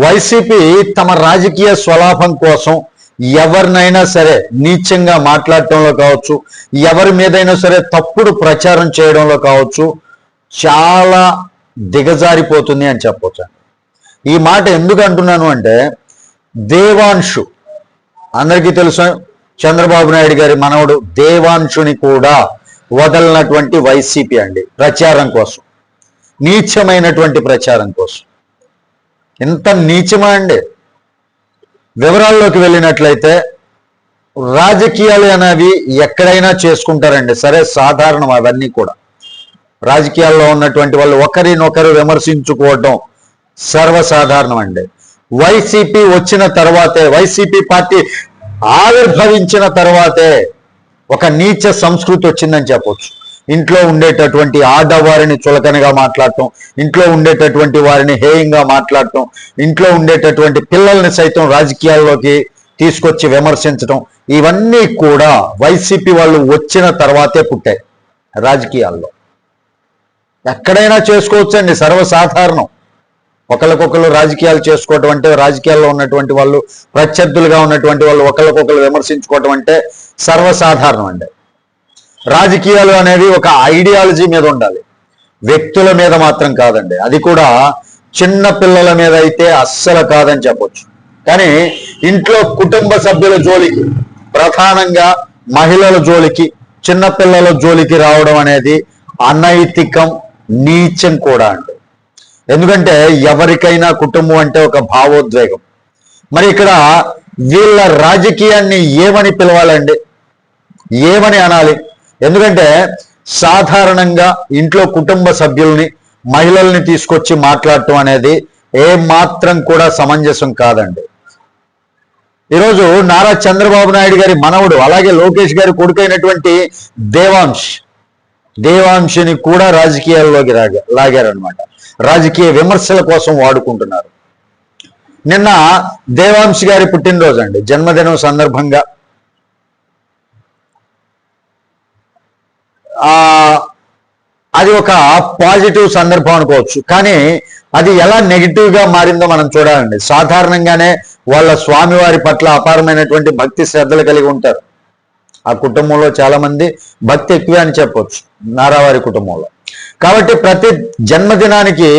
YCP తమ రాజకీయ స్వలాభం కోసం ఎవరినైనా సరే నీచంగా మాట్లాడటంలో కావచ్చు, ఎవరి మీదైనా సరే తప్పుడు ప్రచారం చేయడంలో కావచ్చు, చాలా దిగజారిపోతుంది అని చెప్పొచ్చు. ఈ మాట ఎందుకు అంటున్నాను అంటే, దేవాంశు అందరికీ తెలుసు, చంద్రబాబు నాయుడు గారి మనవడు దేవాంశుని కూడా వదలనటువంటి వైసీపీ అండి, ప్రచారం కోసం, నీచమైనటువంటి ప్రచారం కోసం. ఎంత నీచమా అండి. వివరాల్లోకి వెళ్ళినట్లయితే, రాజకీయాలు అనేవి ఎక్కడైనా చేసుకుంటారండి, సరే సాధారణం అవన్నీ కూడా. రాజకీయాల్లో ఉన్నటువంటి వాళ్ళు ఒకరినొకరు విమర్శించుకోవటం సర్వసాధారణం అండి. వైసీపీ వచ్చిన తర్వాతే, వైసీపీ పార్టీ ఆవిర్భవించిన తర్వాతే ఒక నీచ సంస్కృతి వచ్చిందని చెప్పొచ్చు. ఇంట్లో ఉండేటటువంటి ఆడవారిని చులకనగా మాట్లాడటం, ఇంట్లో ఉండేటటువంటి వారిని హేయంగా మాట్లాడటం, ఇంట్లో ఉండేటటువంటి పిల్లల్ని సైతం రాజకీయాల్లోకి తీసుకొచ్చి విమర్శించడం, ఇవన్నీ కూడా వైసీపీ వాళ్ళు వచ్చిన తర్వాతే పుట్టాయి. రాజకీయాల్లో ఎక్కడైనా చేసుకోవచ్చండి, సర్వసాధారణం. ఒకరికొకరు రాజకీయాలు చేసుకోవటం అంటే, రాజకీయాల్లో ఉన్నటువంటి వాళ్ళు, ప్రత్యర్థులుగా ఉన్నటువంటి వాళ్ళు ఒకరికొకరు విమర్శించుకోవటం అంటే సర్వసాధారణం అండి. రాజకీయాలు అనేవి ఒక ఐడియాలజీ మీద ఉండాలి, వ్యక్తుల మీద మాత్రం కాదండి. అది కూడా చిన్న పిల్లల మీద అయితే అస్సలు కాదని చెప్పొచ్చు. కానీ ఇంట్లో కుటుంబ సభ్యుల జోలికి, ప్రధానంగా మహిళల జోలికి, చిన్నపిల్లల జోలికి రావడం అనేది అనైతికం, నీచం కూడా అండి. ఎందుకంటే ఎవరికైనా కుటుంబం అంటే ఒక భావోద్వేగం. మరి ఇక్కడ వీళ్ళ రాజకీయాన్ని ఏమని పిలవాలండి, ఏమని అనాలి? ఎందుకంటే సాధారణంగా ఇంట్లో కుటుంబ సభ్యుల్ని, మహిళల్ని తీసుకొచ్చి మాట్లాడటం అనేది ఏమాత్రం కూడా సమంజసం కాదండి. ఈరోజు నారా చంద్రబాబు నాయుడు గారి మనవడు, అలాగే లోకేష్ గారి కొడుకైనటువంటి దేవాంశుని కూడా రాజకీయాల్లోకి లాగారనమాట. రాజకీయ విమర్శల కోసం వాడుకుంటున్నారు. నిన్న దేవాంశ్ గారి పుట్టినరోజు అండి, జన్మదినం సందర్భంగా అది ఒక పాజిటివ్ సందర్భం అనుకోవచ్చు. కానీ అది ఎలా నెగిటివ్ గా మారిందో మనం చూడాలండి. సాధారణంగానే వాళ్ళ స్వామివారి పట్ల అపారమైనటువంటి భక్తి శ్రద్ధలు కలిగి ఉంటారు. ఆ కుటుంబంలో చాలా మంది భక్తి ఎక్కువే అని చెప్పొచ్చు నారావారి కుటుంబంలో. కాబట్టి ప్రతి జన్మదినానికి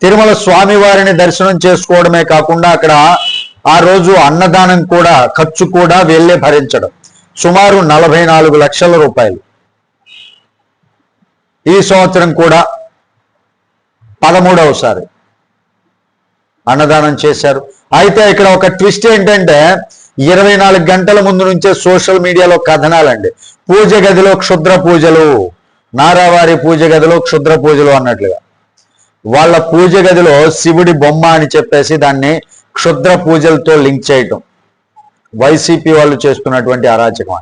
తిరుమల స్వామివారిని దర్శనం చేసుకోవడమే కాకుండా అక్కడ ఆ రోజు అన్నదానం కూడా, ఖర్చు కూడా వెళ్ళే భరించడం, సుమారు 44 లక్షల రూపాయలు. ఈ సంవత్సరం కూడా 13వసారి అన్నదానం చేశారు. అయితే ఇక్కడ ఒక ట్విస్ట్ ఏంటంటే, 24 గంటల ముందు నుంచే సోషల్ మీడియాలో కథనాలండి. పూజ గదిలో క్షుద్ర పూజలు, నారావారి పూజ గదిలో క్షుద్ర పూజలు అన్నట్లుగా. వాళ్ళ పూజ గదిలో శివుడి బొమ్మ అని చెప్పేసి దాన్ని క్షుద్ర పూజలతో లింక్ చేయటం వైసీపీ వాళ్ళు చేస్తున్నటువంటి అరాచకం.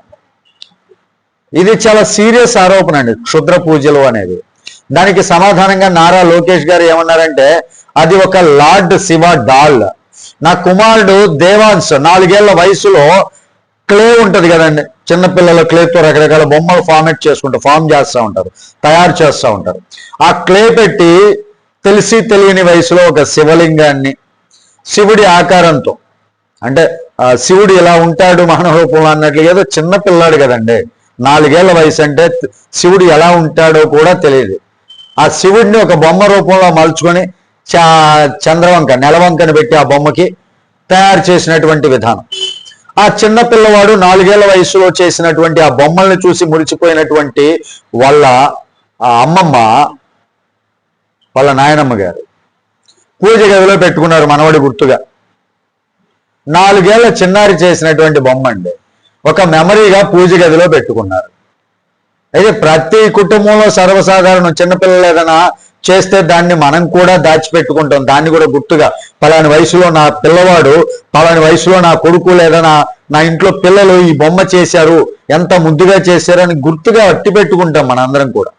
ఇది చాలా సీరియస్ ఆరోపణ అండి, క్షుద్ర పూజలు అనేది. దానికి సమాధానంగా నారా లోకేష్ గారు ఏమన్నారంటే, అది ఒక లార్డ్ శివ డాల్. నా కుమారుడు దేవాంశ్ 4 ఏళ్ల వయసులో క్లే ఉంటది కదండి, చిన్నపిల్లల క్లేతో రకరకాల బొమ్మలు ఫామ్ చేస్తూ ఉంటారు, తయారు చేస్తూ ఉంటారు. ఆ క్లే పెట్టి తెలిసి తెలియని వయసులో ఒక శివలింగాన్ని శివుడి ఆకారంతో, అంటే శివుడు ఇలా ఉంటాడు మానవ రూపంలో అన్నట్లు, ఏదో చిన్న పిల్లాడు కదండి, 4 ఏళ్ల వయసు అంటే శివుడు ఎలా ఉంటాడో కూడా తెలియదు. ఆ శివుడిని ఒక బొమ్మ రూపంలో మలుచుకొని చంద్రవంక, నెలవంకని పెట్టి ఆ బొమ్మకి తయారు చేసినటువంటి విధానం. ఆ చిన్న పిల్లవాడు 4 ఏళ్ల వయసులో చేసినటువంటి ఆ బొమ్మల్ని చూసి మురిసిపోయినటువంటి వాళ్ళ అమ్మమ్మ, వాళ్ళ నాయనమ్మ గారు పూజ గదిలో పెట్టుకున్నారు మనవడి గుర్తుగా. 4 ఏళ్ల చిన్నారి చేసినటువంటి బొమ్మ అండి, ఒక మెమరీగా పూజ గదిలో పెట్టుకున్నారు. అయితే ప్రతి కుటుంబంలో సర్వసాధారణం, చిన్నపిల్లలు ఏదైనా చేస్తే దాన్ని మనం కూడా దాచిపెట్టుకుంటాం, దాన్ని కూడా గుర్తుగా, పలాని వయసులో నా పిల్లవాడు, పలాని వయసులో నా కొడుకు లేదా నా ఇంట్లో పిల్లలు ఈ బొమ్మ చేశారు, ఎంత ముద్దుగా చేశారు అని గుర్తుగా అట్టి పెట్టుకుంటాం మనందరం కూడా,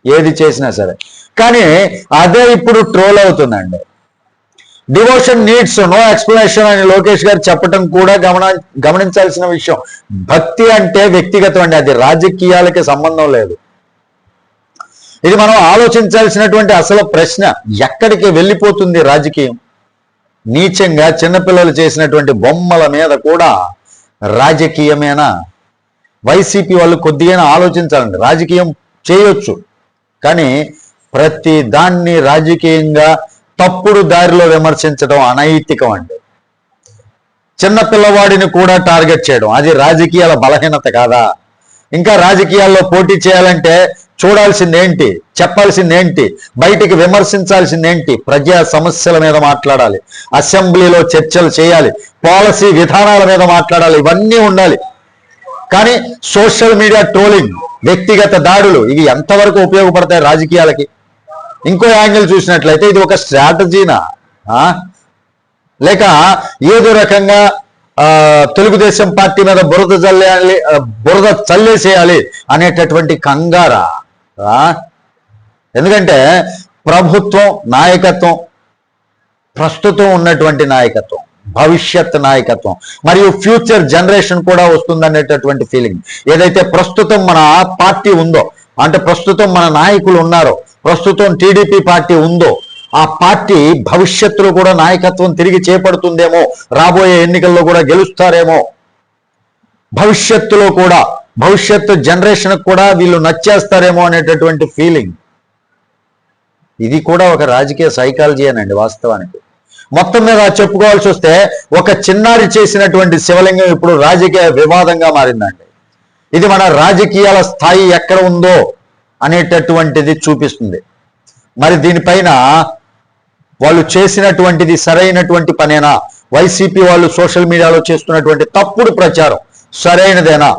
ఏది చేసినా సరే. కానీ అదే ఇప్పుడు ట్రోల్ అవుతుందండి. డివోషన్ నీడ్స్ నో ఎక్స్ప్లెనేషన్ అని లోకేష్ గారు చెప్పడం కూడా గమనించాల్సిన విషయం. భక్తి అంటే వ్యక్తిగతం అండి, అది రాజకీయాలకి సంబంధం లేదు. ఇది మనం ఆలోచించాల్సినటువంటి అసలు ప్రశ్న. ఎక్కడికి వెళ్ళిపోతుంది రాజకీయం? నీచంగా చిన్నపిల్లలు చేసినటువంటి బొమ్మల మీద కూడా రాజకీయమేనా? వైసీపీ వాళ్ళు కొద్దిగా ఆలోచించాలండి. రాజకీయం చేయొచ్చు, కానీ ప్రతి దాన్ని రాజకీయంగా తప్పుడు దారిలో విమర్శించడం అనైతికం అండి. చిన్న పిల్లవాడిని కూడా టార్గెట్ చేయడం అది రాజకీయాల బలహీనత కాదా? ఇంకా రాజకీయాల్లో పోటీ చేయాలంటే చూడాల్సిందేంటి, చెప్పాల్సిందేంటి, బయటికి విమర్శించాల్సిందేంటి? ప్రజా సమస్యల మీద మాట్లాడాలి, అసెంబ్లీలో చర్చలు చేయాలి, పాలసీ విధానాల మీద మాట్లాడాలి, ఇవన్నీ ఉండాలి. కానీ సోషల్ మీడియా ట్రోలింగ్, వ్యక్తిగత దాడులు ఇవి ఎంతవరకు ఉపయోగపడతాయి రాజకీయాలకి? ఇంకో యాంగిల్ చూసినట్లయితే ఇది ఒక స్ట్రాటజీనా, లేక ఏదో రకంగా తెలుగుదేశం పార్టీ మీద బురద చల్లేసేయాలి అనేటటువంటి కంగారా? ఎందుకంటే ప్రభుత్వం నాయకత్వం, ప్రస్తుతం ఉన్నటువంటి నాయకత్వం, భవిష్యత్ నాయకత్వం మరియు ఫ్యూచర్ జనరేషన్ కూడా వస్తుందనేటటువంటి ఫీలింగ్. ఏదైతే ప్రస్తుతం మన పార్టీ ఉందో, అంటే ప్రస్తుతం మన నాయకులు ఉన్నారో, ప్రస్తుతం టీడీపీ పార్టీ ఉందో, ఆ పార్టీ భవిష్యత్తులో కూడా నాయకత్వం తిరిగి చేపడుతుందేమో, రాబోయే ఎన్నికల్లో కూడా గెలుస్తారేమో, భవిష్యత్తులో కూడా భవిష్యత్తు జనరేషన్ కూడా వీళ్ళు నచ్చేస్తారేమో అనేటటువంటి ఫీలింగ్. ఇది కూడా ఒక రాజకీయ సైకాలజీ అనండి వాస్తవానికి. మొత్తం మీద చెప్పుకోవాల్సి వస్తే ఒక చిన్నారి చేసినటువంటి శివలింగం ఇప్పుడు రాజకీయ వివాదంగా మారిందండి. ఇది మన రాజకీయాల స్థాయి ఎక్కడ ఉందో అనేటటువంటిది చూపిస్తుంది. మరి దీనిపైన వాళ్ళు చేసినటువంటిది సరైనటువంటి పనేనా? వైసీపీ వాళ్ళు సోషల్ మీడియాలో చేస్తున్నటువంటి తప్పుడు ప్రచారం సరైనదేనా?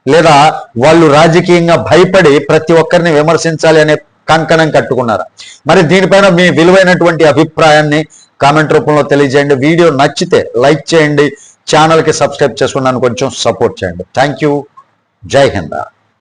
లేదా వాళ్ళు రాజకీయంగా భయపడి ప్రతి ఒక్కరిని విమర్శించాలి అనే కంకణం కట్టుకున్నారా? మరి దీనిపైన మీ విలువైనటువంటి అభిప్రాయాన్ని కామెంట్ రూపంలో తెలియజేయండి. వీడియో నచ్చితే లైక్ చేయండి, ఛానల్కి సబ్స్క్రైబ్ చేసుకున్నాను కొంచెం సపోర్ట్ చేయండి. Thank you. జై హింద్.